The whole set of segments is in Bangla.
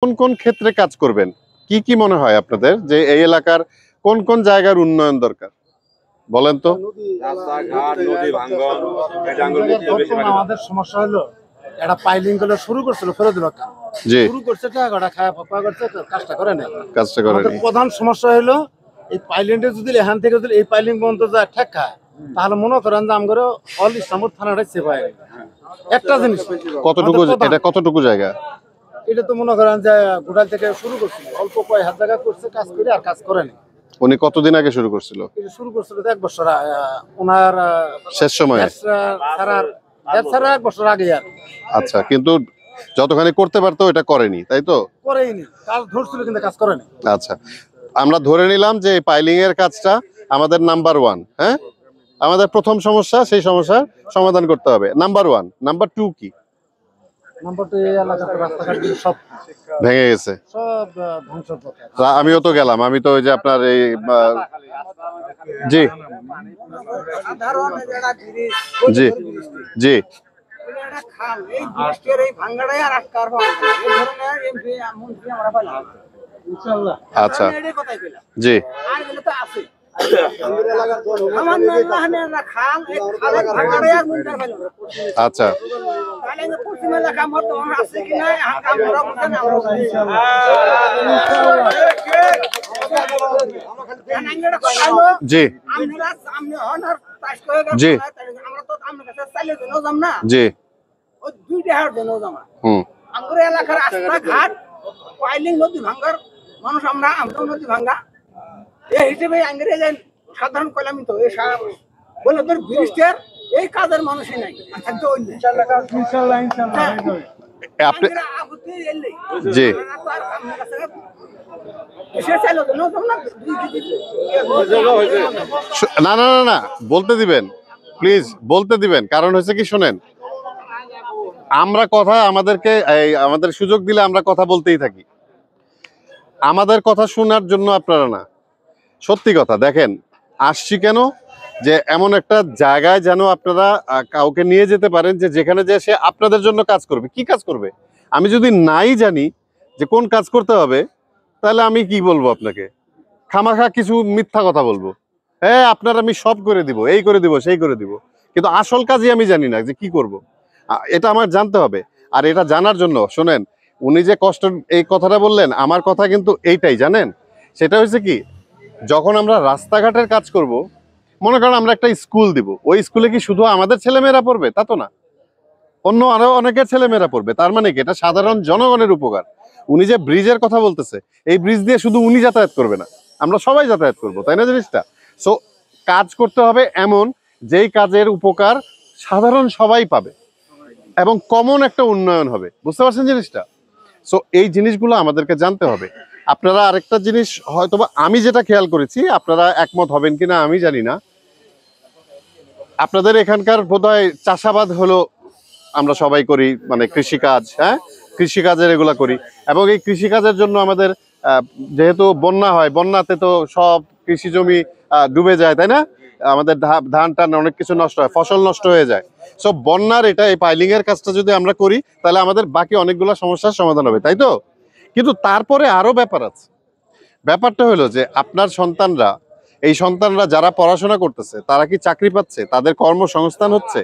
কোন কোন ক্ষেত্রে কাজ করবেন, কি কি মনে হয় আপনাদের যে এই এলাকার কোন কোন জায়গার উন্নয়ন দরকার বলেন তো? আমাদের সমস্যা হলো একটা পাইলিং গুলো শুরু করছিল ফেরত জি, শুরু করছে টাকা খায় ফাঁকা করছে কাজটা করে না। কাজটা আমাদের করেনি। প্রধান সমস্যা হলো এই পাইলিংটা যদি এখান থেকে যদি এই পাইলিং পর্যন্ত যায় ঠেক খায় তাহলে মনে করেন যে আমরা অল ইসলামপুর থানাটা সেবায় একটা জিনিস কতটুকু এটা কতটুকু জায়গা? এটা তো মনে করেন যে গোটাল থেকে শুরু করছিল অল্প কয়েক হাত জায়গা করছে কাজ করে আর কাজ করেনি। উনি কতদিন আগে শুরু করছিল? এটা শুরু করছিল তো 1 বছর ওনার শেষ সময়ে? ছাড়ার 1 বছর আগে আর আচ্ছা, কিন্তু যতখানি করতে পারতো এটা করেনি, তাই তো? করেইনি, কাজ ধরছিল কিন্তু কাজ করেনি। আচ্ছা, আমরা ধরে নিলাম যে পাইলিং এর কাজটা আমাদের নাম্বার 1। হ্যাঁ, আমাদের প্রথম সমস্যা, সেই সমস্যার সমাধান করতে হবে। নাম্বার 1। নাম্বার 2 কি? নাম্বার 2 এই এলাকাতে রাস্তাঘাট সব ভেঙে গেছে, সব ধ্বংসের পথে। আমিও তো গেলাম, আমি তো ওই যে আপনার এই জি জি জি আচ্ছা জি আচ্ছা জি জি জি হুম এলাকার রাস্তাঘাট পাইলিং নদী ভাঙ্গার মানুষ আমরা নদী ভাঙ্গা এই হিসেবে আঙ্গেরে সাধারণ কইলামই তো এই বলে তোর ব্রিজের এই কাজের মানুষই নাই থাকতে ওই আপনি জি না না না না বলতে দিবেন, প্লিজ বলতে দিবেন। কারণ হচ্ছে কি, শোনেন, আমরা কথা আমাদেরকে আমাদের সুযোগ দিলে আমরা কথা বলতেই থাকি। আমাদের কথা শোনার জন্য আপনারা না, সত্যি কথা দেখেন, আসছি কেন যে এমন একটা জায়গায় যেন আপনারা কাউকে নিয়ে যেতে পারেন যে যেখানে যে সে আপনাদের জন্য কাজ করবে। কি কাজ করবে? আমি যদি নাই জানি যে কোন কাজ করতে হবে, তাহলে আমি কি বলবো আপনাকে? খামাখা কিছু মিথ্যা কথা বলবো, হ্যাঁ আপনার আমি সব করে দিব, এই করে দিব, সেই করে দিব, কিন্তু আসল কাজই আমি জানি না যে কি করব। এটা আমার জানতে হবে। আর এটা জানার জন্য শোনেন, উনি যে কষ্ট এই কথাটা বললেন, আমার কথা কিন্তু এইটাই, জানেন, সেটা হচ্ছে কি, যখন আমরা রাস্তাঘাটের কাজ করব, মনে করেন আমরা একটা স্কুল দিব, ওই স্কুলে কি শুধু আমাদের ছেলেমেয়েরা পড়বে? তা তো না, অন্য আরো অনেকের ছেলেমেয়েরা পড়বে। তার মানে কি, এটা সাধারণ জনগণের উপকার। উনি যে ব্রিজের কথা বলতেছে, এই ব্রিজ দিয়ে শুধু উনি যাতায়াত করবে না, আমরা সবাই যাতায়াত করবো, তাই না জিনিসটা? সো কাজ করতে হবে এমন যেই কাজের উপকার সাধারণ সবাই পাবে এবং কমন একটা উন্নয়ন হবে। বুঝতে পারছেন জিনিসটা? সো এই জিনিসগুলো আমাদেরকে জানতে হবে। আপনারা আরেকটা জিনিস হয়তোবা আমি যেটা খেয়াল করেছি, আপনারা একমত হবেন কিনা আমি জানি না, আপনাদের এখানকার বোধহয় চাষাবাদ হলো আমরা সবাই করি, মানে কৃষিকাজ, হ্যাঁ কৃষিকাজের এগুলা করি। এবং এই কৃষিকাজের জন্য আমাদের যেহেতু বন্যা হয়, বন্যাতে তো সব কৃষি জমি ডুবে যায়, তাই না? আমাদের ধান টান অনেক কিছু নষ্ট হয়, ফসল নষ্ট হয়ে যায়। সব বন্যার এটা এই পাইলিং এর কাজটা যদি আমরা করি, তাহলে আমাদের বাকি অনেকগুলো সমস্যার সমাধান হবে, তাই তো? কিন্তু তারপরে আরো ব্যাপার আছে। ব্যাপারটা হলো যে আপনার সন্তানরা, এই সন্তানরা যারা পড়াশোনা করতেছে, তারা কি চাকরি পাচ্ছে? তাদের কর্মসংস্থান হচ্ছে?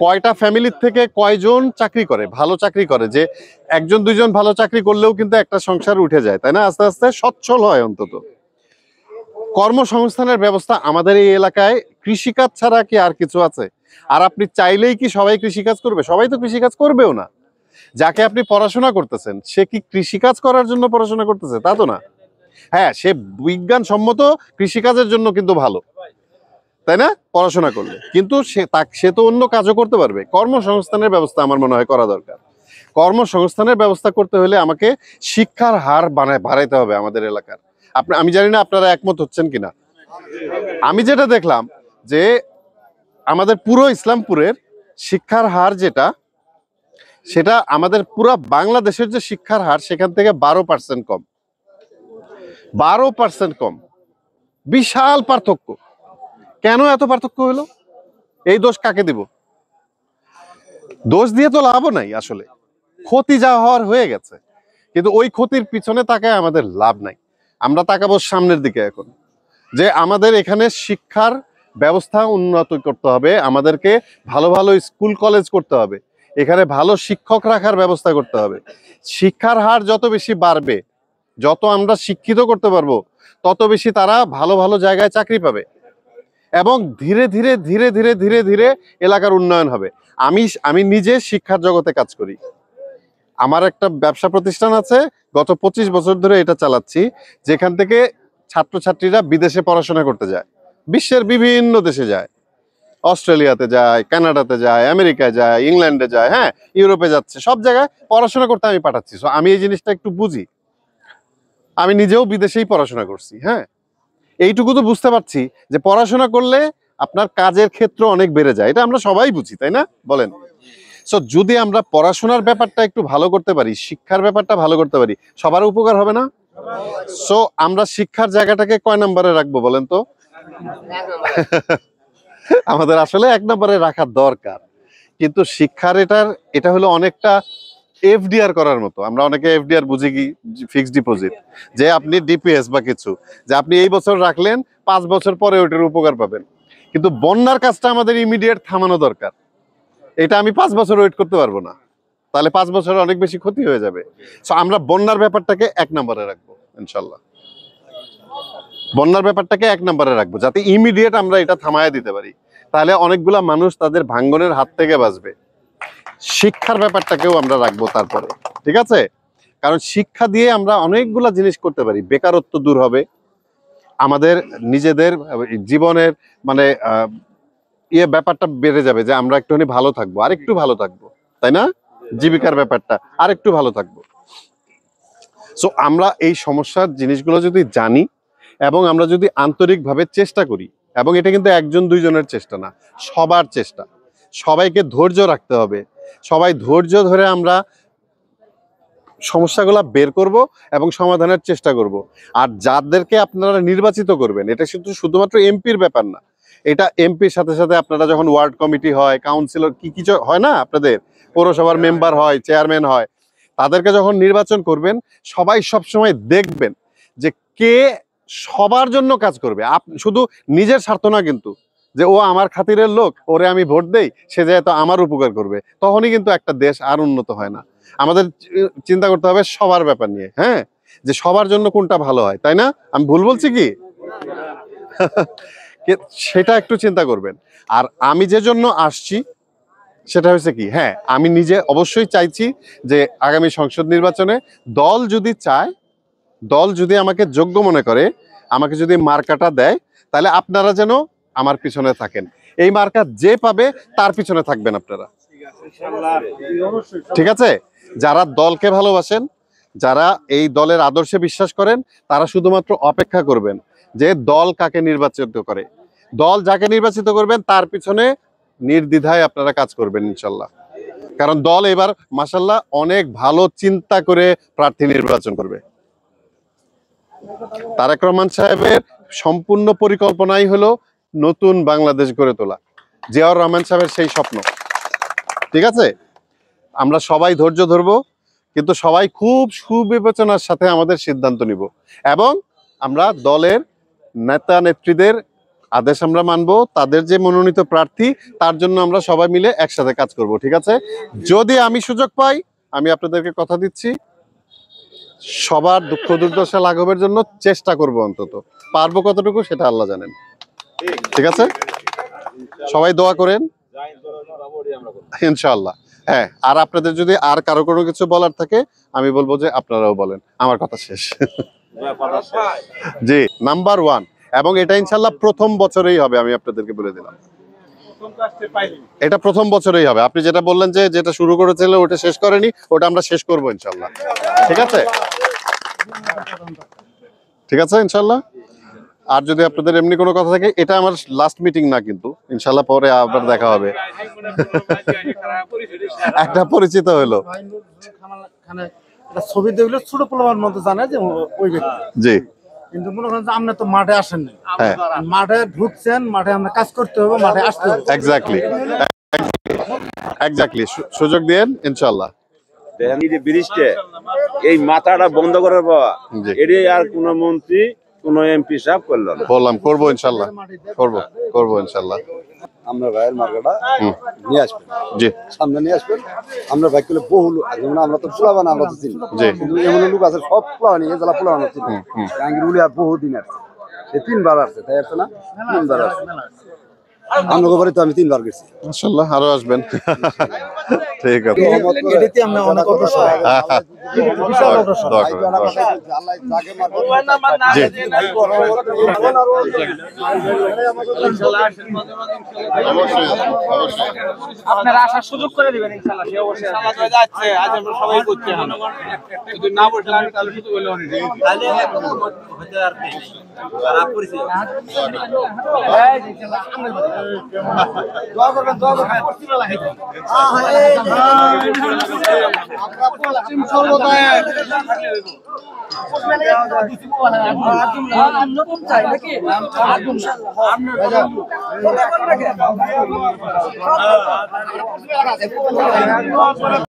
কয়টা ফ্যামিলির থেকে কয়জন চাকরি করে, ভালো চাকরি করে, যে একজন দুইজন ভালো চাকরি করলেও কিন্তু একটা সংসার উঠে যায়, তাই না? আস্তে আস্তে সচ্ছল হয় অন্তত। কর্মসংস্থানের ব্যবস্থা আমাদের এই এলাকায় কৃষিকাজ ছাড়া কি আর কিছু আছে? আর আপনি চাইলেই কি সবাই কৃষিকাজ করবে? সবাই তো কৃষিকাজ করবেও না। যাকে আপনি পড়াশোনা করতেছেন, সে কি কৃষিকাজ করার জন্য পড়াশোনা করতেছে? তা তো না। হ্যাঁ, সে বিজ্ঞানসম্মত কৃষিকাজের জন্য কিন্তু ভালো, তাই না? পড়াশোনা করলে কিন্তু সে তো অন্য কাজও করতে পারবে। কর্মসংস্থানের ব্যবস্থা আমার মনে হয় করা দরকার। কর্মসংস্থানের ব্যবস্থা করতে হলে আমাকে শিক্ষার হার বাড়াইতে হবে আমাদের এলাকার। আমি জানি না আপনারা একমত হচ্ছেন কিনা। আমি যেটা দেখলাম যে আমাদের পুরো ইসলামপুরের শিক্ষার হার যেটা, সেটা আমাদের পুরো বাংলাদেশের যে শিক্ষার হার, সেখান থেকে 12% কম। 12% কম, বিশাল পার্থক্য। কেন এত পার্থক্য হলো? এই দোষ কাকে দিব? দোষ দিয়ে তো লাভও নাই, আসলে ক্ষতি যা হওয়ার হয়ে গেছে। কিন্তু ওই ক্ষতির পিছনে তাকায় আমাদের লাভ নাই। আমরা তাকাবো সামনের দিকে এখন, যে আমাদের এখানে শিক্ষার ব্যবস্থা উন্নত করতে হবে, আমাদেরকে ভালো ভালো স্কুল কলেজ করতে হবে, এখানে ভালো শিক্ষক রাখার ব্যবস্থা করতে হবে। শিক্ষার হার যত বেশি বাড়বে, যত আমরা শিক্ষিত করতে পারবো, তত বেশি তারা ভালো ভালো জায়গায় চাকরি পাবে এবং ধীরে ধীরে ধীরে ধীরে ধীরে ধীরে এলাকার উন্নয়ন হবে। আমি নিজে শিক্ষার জগতে কাজ করি, আমার একটা ব্যবসা প্রতিষ্ঠান আছে, গত 25 বছর ধরে এটা চালাচ্ছি, যেখান থেকে ছাত্রছাত্রীরা বিদেশে পড়াশোনা করতে যায়, বিশ্বের বিভিন্ন দেশে যায়, অস্ট্রেলিয়াতে যায়, কানাডাতে যায়, আমেরিকায় যায়, ইংল্যান্ডে যায়, হ্যাঁ, ইউরোপে যাচ্ছে, সব জায়গায় পড়াশোনা করতে আমি পাঠাচ্ছি। সো আমি এই জিনিসটা একটু বুঝি, আমি নিজেও বিদেশেই পড়াশোনা করছি, হ্যাঁ, এইটুকু তো বুঝতে পারছি যে পড়াশোনা করলে আপনার কাজের ক্ষেত্র অনেক বেড়ে যায়, এটা আমরা সবাই বুঝি, তাই না বলেন? সো যদি আমরা পড়াশোনার ব্যাপারটা একটু ভালো করতে পারি, শিক্ষার ব্যাপারটা ভালো করতে পারি, সবার উপকার হবে না? সো আমরা শিক্ষার জায়গাটাকে কয় নম্বরে রাখবো বলেন তো? আমাদের আসলে 1 নম্বরে রাখা দরকার, কিন্তু শিক্ষার এটা হলো অনেকটা এফডিআর করার মতো। আমরা অনেকে এফডিআর বুঝি কি, ফিক্সড ডিপোজিট, যে আপনি ডিপিএস বা কিছু, যে আপনি এই বছর রাখলেন, 5 বছর পরে ওইটার উপকার পাবেন। কিন্তু বন্যার কাজটা আমাদের ইমিডিয়েট থামানো দরকার। এটা আমি 5 বছর ওয়েট করতে পারবো না, তাহলে 5 বছর অনেক বেশি ক্ষতি হয়ে যাবে। সো আমরা বন্যার ব্যাপারটাকে 1 নম্বরে রাখবো ইনশাল্লাহ, বন্যার ব্যাপারটাকে 1 নম্বরে রাখবো, যাতে ইমিডিয়েট আমরা এটা থামায় দিতে পারি, তাহলে অনেকগুলা মানুষ তাদের ভাঙ্গনের হাত থেকে বাঁচবে। শিক্ষার ব্যাপারটাকেও আমরা রাখবো তারপরে, ঠিক আছে? কারণ শিক্ষা দিয়ে আমরা অনেকগুলা জিনিস করতে পারি, বেকারত্ব দূর হবে, আমাদের নিজেদের জীবনের মানে ব্যাপারটা বেড়ে যাবে, যে আমরা একটুখানি ভালো থাকবো, আর একটু ভালো থাকবো, তাই না? জীবিকার ব্যাপারটা আর একটু ভালো থাকবো। সো আমরা এই সমস্যার জিনিসগুলো যদি জানি এবং আমরা যদি আন্তরিকভাবে চেষ্টা করি, এবং এটা কিন্তু 1-2 জনের চেষ্টা না, সবার চেষ্টা, সবাইকে ধৈর্য রাখতে হবে, সবাই ধৈর্য ধরে আমরা সমস্যাগুলো বের করব এবং সমাধানের চেষ্টা করব। আর যাদেরকে আপনারা নির্বাচিত করবেন, এটা শুধুমাত্র এমপির ব্যাপার না, এটা এমপির সাথে সাথে আপনারা যখন ওয়ার্ড কমিটি হয়, কাউন্সিলর, কি কিছু হয় না, আপনাদের পৌরসভার মেম্বার হয়, চেয়ারম্যান হয়, তাদেরকে যখন নির্বাচন করবেন, সবাই সবসময় দেখবেন যে কে সবার জন্য কাজ করবে, শুধু নিজের স্বার্থ না, কিন্তু যে ও আমার খাতিরের লোক, ওরে আমি ভোট দেই, সে যেহেতু আমার উপকার করবে, তখনই কিন্তু একটা দেশ আর উন্নত হয় না। আমাদের চিন্তা করতে হবে সবার ব্যাপার নিয়ে, হ্যাঁ, যে সবার জন্য কোনটা ভালো হয়, তাই না? আমি ভুল বলছি কি? সেটা একটু চিন্তা করবেন। আর আমি যে জন্য আসছি সেটা হচ্ছে কি, হ্যাঁ, আমি নিজে অবশ্যই চাইছি যে আগামী সংসদ নির্বাচনে দল যদি চায়, দল যদি আমাকে যোগ্য মনে করে, আমাকে যদি মার্কাটা দেয়, তাহলে আপনারা যেন আমার পিছনে থাকেন। এই মার্কা যে পাবে তার পিছনে থাকবেন আপনারা, ঠিক আছে? যারা দলকে ভালোবাসেন, যারা এই দলের আদর্শে বিশ্বাস করেন, তারা শুধুমাত্র অপেক্ষা করবেন যে দল কাকে নির্বাচিত করে, দল যাকে নির্বাচিত করবেন তার পিছনে নির্দ্বিধায় আপনারা কাজ করবেন ইনশাল্লাহ। কারণ দল এবার মাশাআল্লাহ অনেক ভালো চিন্তা করে প্রার্থী নির্বাচন করবে। তারেক রহমান সাহেবের সম্পূর্ণ পরিকল্পনাই হলো নতুন বাংলাদেশ গড়ে তোলা, জিয়াউর রহমান সাহেবের সেই স্বপ্ন, ঠিক আছে? আমরা সবাই ধৈর্য ধরবো, কিন্তু সবাই খুব সুবিবেচনার সাথে আমাদের সিদ্ধান্ত নিব, এবং আমরা দলের নেতা নেত্রীদের আদেশ আমরা মানবো, তাদের যে মনোনীত প্রার্থী তার জন্য আমরা সবাই মিলে একসাথে কাজ করব, ঠিক আছে? যদি আমি সুযোগ পাই, আমি আপনাদেরকে কথা দিচ্ছি, সবার দুঃখ দুর্দশা লাঘবের জন্য চেষ্টা করব, অন্তত পারবো কতটুকু সেটা আল্লাহ জানেন, ঠিক আছে? সবাই দোয়া করেন ইনশাআল্লাহ। হ্যাঁ, আর আপনাদের যদি আর কারো কোনো কিছু বলার থাকে, আমি বলবো যে আপনারাও বলেন, আমার কথা শেষ। জি, নাম্বার 1, এবং এটা ইনশাল্লাহ প্রথম বছরেই হবে, আমি আপনাদেরকে বলে দিলাম, এটা প্রথম বছরেই হবে। আপনি যেটা বললেন যে যেটা শুরু করেছিল ওটা শেষ করেনি, ওটা আমরা শেষ করবো ইনশাল্লাহ, ঠিক আছে? ঠিক আছে ইনশাল্লাহ। আর যদি আপনাদের এমনি কোনো কথা থাকে, এটা আমার লাস্ট মিটিং না, কিন্তু ইনশাল্লাহ পরে আবার দেখা হবে। একটা পরিচিত হলো, ছবি দেখলে ছোট পোলার মতো জানে যে ওই ব্যক্তি, জি, কিন্তু মনে করেন যে আপনি তো মাঠে আসেননি, হ্যাঁ, মাঠে ঢুকছেন, মাঠে আমরা কাজ করতে হবে, মাঠে আসতে হবে। এক্স্যাক্টলি, সুযোগ দিয়েন ইনশাল্লাহ। দেখেন এই যে ব্রিজটা এই মাথাটা বন্ধ করার পাওয়া জি। এটাই আর কোন মন্ত্রী কোন এমপি সাহেব করলো না। বললাম করবো ইনশাল্লাহ, করবো ইনশাল্লাহ। আমরা ভাইয়ের মার্কাটা হুম। নিয়ে আসবেন, জি সামনে নিয়ে আসবেন। আমরা ভাই করলে বহু লোক, যেমন আমরা তো পোলাবান, আমরা তো চিনি, জি। কিন্তু এমন লোক আছে সব পোলাবান নিয়ে জেলা পোলাবান চিনি। টাঙ্গিরুলি আর বহুদিন আসছে, সে 3 বার আসছে, তাই আসছে না? 3 বার আসছে। আমরা গোবারে তো আমি 3 বার গেছি। ইনশাল্লাহ আরো আসবেন। ঠিক আছে। এটাতে আমরা অনেক অগ্রসর বিশাল অগ্রসর। দোয়া করেন, দোয়া করেন। আল্লাহ যাকে মারবে জি অবশ্যই, অবশ্যই। আপনারা আসার সুযোগ করে দিবেন ইনশাআল্লাহ। সে অবশ্যই ইনশাআল্লাহ যাচ্ছে। আজ আমরা সবাই করতে হবে। যদি না বসলে আমি তাহলে শুধু বলে অনেক তাহলে হতে আর নেই খারাপ পরিস্থিতি। এই ইনশাআল্লাহ দোয়া করবেন, দোয়া করবেন। পশ্চিমে লাগাইতে আমরা পশ্চিম সর্বদাই নতুন চাই নাকি আমরা